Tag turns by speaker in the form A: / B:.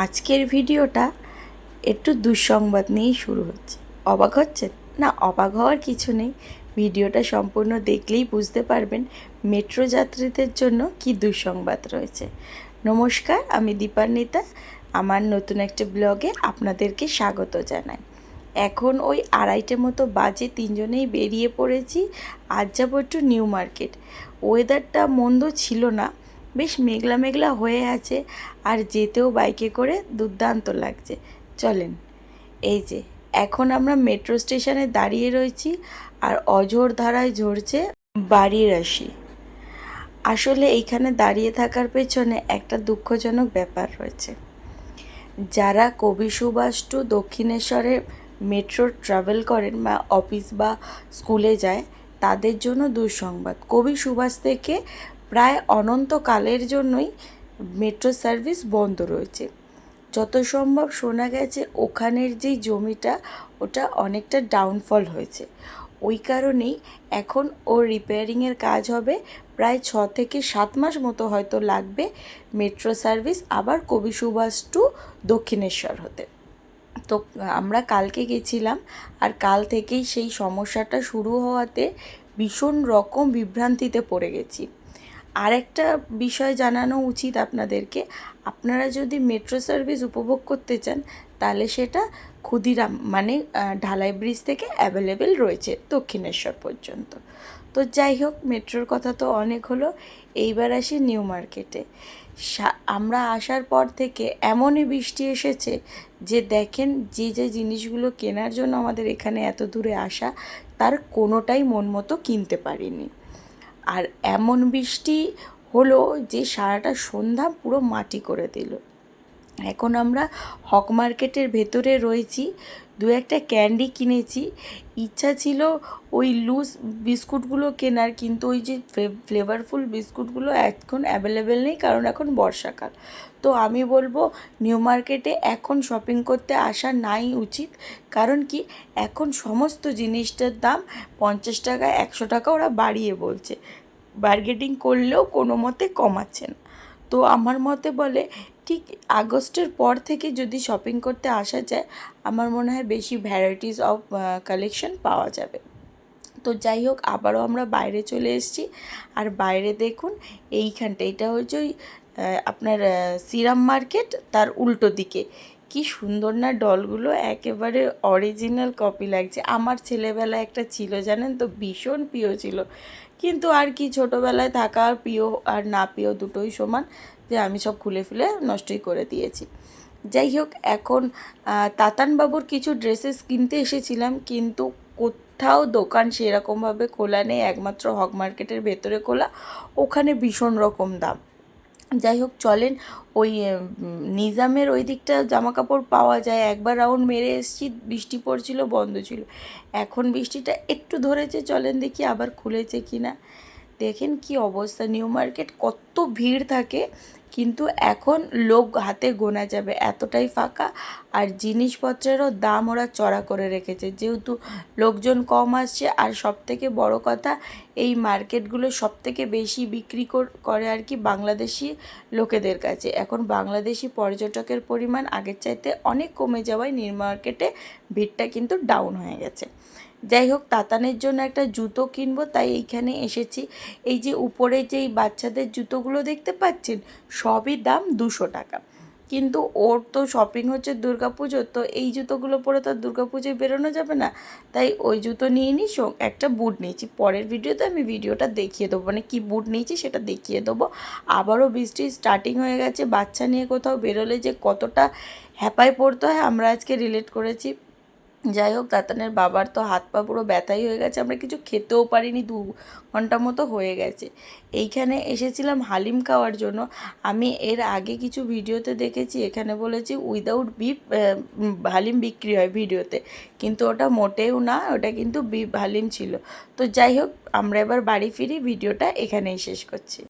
A: আজকের ভিডিওটা একটু দুঃসংবাদ নিয়েই শুরু হচ্ছে। অবাক হচ্ছেন? না, অবাক হওয়ার কিছু নেই। ভিডিওটা সম্পূর্ণ দেখলেই বুঝতে পারবেন মেট্রো যাত্রীদের জন্য কি দুঃসংবাদ রয়েছে। নমস্কার, আমি দীপান্বিতা। আমার নতুন একটা ব্লগে আপনাদেরকে স্বাগত জানাই। এখন ওই 2:30 মতো বাজে, তিনজনেই বেরিয়ে পড়েছি। আজ যাবো একটু নিউ মার্কেট। ওয়েদারটা মন্দ ছিল না, বেশ মেঘলা মেঘলা হয়ে আছে, আর যেতেও বাইকে করে দুর্দান্ত লাগছে। চলেন, এই যে এখন আমরা মেট্রো স্টেশনে দাঁড়িয়ে রয়েছি, আর অঝোর ধারায় ঝরছে বাড়ির রাশি। আসলে এইখানে দাঁড়িয়ে থাকার পেছনে একটা দুঃখজনক ব্যাপার রয়েছে। যারা কবি সুভাষ টু দক্ষিণেশ্বরে মেট্রো ট্রাভেল করেন বা অফিস বা স্কুলে যায়, তাদের জন্য দুঃসংবাদ। কবি সুভাষ থেকে প্রায় অনন্তকালের জন্যই মেট্রো সার্ভিস বন্ধ রয়েছে। যত সম্ভব শোনা গেছে ওখানের যেই জমিটা, ওটা অনেকটা ডাউনফল হয়েছে। ওই কারণেই এখন ওর রিপেয়ারিংয়ের কাজ হবে। প্রায় 6 থেকে 7 মাস মতো হয়তো লাগবে মেট্রো সার্ভিস আবার কবি সুভাষ টু দক্ষিণেশ্বর হতে। তো আমরা কালকে গেছিলাম, আর কাল থেকেই সেই সমস্যাটা শুরু হওয়াতে ভীষণ রকম বিভ্রান্তিতে পড়ে গেছি। আর একটা বিষয় জানানো উচিত আপনাদেরকে, আপনারা যদি মেট্রো সার্ভিস উপভোগ করতে চান তাহলে সেটা ক্ষুদিরাম মানে ঢালাই ব্রিজ থেকে অ্যাভেলেবেল রয়েছে দক্ষিণেশ্বর পর্যন্ত। তো যাই হোক, মেট্রোর কথা তো অনেক হলো, এইবার আসি নিউ মার্কেটে। আমরা আসার পর থেকে এমনই বৃষ্টি এসেছে যে দেখেন, যে যে জিনিসগুলো কেনার জন্য আমাদের এখানে এত দূরে আসা, তার কোনোটাই মন মতো কিনতে পারিনি। আর এমন বৃষ্টি হলো যে সারাটা সন্ধ্যা পুরো মাটি করে দিল। এখন আমরা হক মার্কেটের ভেতরে রয়েছি। দু একটা ক্যান্ডি কিনেছি। ইচ্ছা ছিল ওই লুজ বিস্কুটগুলো কেনার, কিন্তু ওই যে ফ্লেভারফুল বিস্কুটগুলো এখন অ্যাভেলেবেল নেই, কারণ এখন বর্ষাকাল। তো আমি বলবো নিউ মার্কেটে এখন শপিং করতে আসা নাই উচিত। কারণ কি, এখন সমস্ত জিনিসটার দাম 50 টাকা 100 টাকা ওরা বাড়িয়ে বলছে। বার্গেটিং করলেও কোনো মতে কমাচ্ছে না। তো আমার মতে বলে ঠিক আগস্টের পর থেকে যদি শপিং করতে আসা যায়, আমার মনে হয় বেশি ভ্যারাইটিস অফ কালেকশন পাওয়া যাবে। তো যাই হোক, আবারও আমরা বাইরে চলে এসেছি। আর বাইরে দেখুন, এইখানটা এটা হচ্ছে ওই আপনার সিরাম মার্কেট, তার উল্টো দিকে কি সুন্দর না ডলগুলো, একেবারে অরিজিনাল কপি লাগছে। আমার ছেলেবেলায় একটা ছিল জানেন তো, ভীষণ প্রিয় ছিল। কিন্তু আর কি, ছোটোবেলায় থাকা আর প্রিয় আর না প্রিয় দুটোই সমান, যে আমি সব খুলে ফেলে নষ্টই করে দিয়েছি। যাই হোক, এখন তাতানবাবুর কিছু ড্রেসেস কিনতে এসেছিলাম, কিন্তু কোথাও দোকান সেরকমভাবে খোলা নেই, একমাত্র হক মার্কেটের ভেতরে খোলা। ওখানে ভীষণ রকম দাম। যাই হোক, চলেন ওই নিজামের ওই দিকটা জামা কাপড় পাওয়া যায়। একবার রাউন্ড মেরে এসেছি, বৃষ্টি পড়ছিল, বন্ধ ছিল। এখন বৃষ্টিটা একটু ধরেছে, চলেন দেখি আবার খুলেছে কি না। দেখেন কি অবস্থা, নিউ মার্কেট কত ভিড় থাকে, কিন্তু এখন লোক হাতে গোনা যাবে, এতটাই ফাঁকা। আর জিনিসপত্রেরও দাম ওরা চড়া করে রেখেছে, যেহেতু লোকজন কম আসছে। আর সবথেকে বড় কথা, এই মার্কেটগুলো সবথেকে বেশি বিক্রি করে আর কি বাংলাদেশি লোকেদের কাছে। এখন বাংলাদেশি পর্যটকের পরিমাণ আগের চাইতে অনেক কমে যাওয়ায় নিউ মার্কেটে ভিড়টা কিন্তু ডাউন হয়ে গেছে। যাই হোক, তাতানের জন্য একটা জুতো কিনবো, তাই এইখানে এসেছি। এই যে উপরে যেই বাচ্চাদের জুতোগুলো দেখতে পাচ্ছেন, সবই দাম 200 টাকা। কিন্তু ওর তো শপিং হচ্ছে দুর্গাপুজো, তো এই জুতোগুলো পরে তো আর দুর্গাপুজোয় বেরোনো যাবে না, তাই ওই জুতো নিয়ে নিই। একটা বুট নিয়েছি, পরের ভিডিওতে আমি ভিডিওটা দেখিয়ে দেবো, মানে কী বুট নিয়েছি সেটা দেখিয়ে দেবো। আবারও বৃষ্টি স্টার্টিং হয়ে গেছে। বাচ্চা নিয়ে কোথাও বেরোলে যে কতটা হ্যাপায় পড়তে হয় আমরা আজকে রিলেট করেছি। যাই হোক, তাতানের বাবার তো হাত পা পুরো ব্যথাই হয়ে গেছে, আমরা কিছু খেতেও পারিনি, 2 ঘন্টা মতো হয়ে গেছে। এইখানে এসেছিলাম হালিম খাওয়ার জন্য। আমি এর আগে কিছু ভিডিওতে দেখেছি, এখানে বলেছি উইদাউট বিফ হালিম বিক্রি হয় ভিডিওতে, কিন্তু ওটা মোটেও না, ওটা কিন্তু বিফ হালিম ছিল। তো যাই হোক, আমরা এবার বাড়ি ফিরি, ভিডিওটা এখানেই শেষ করছি।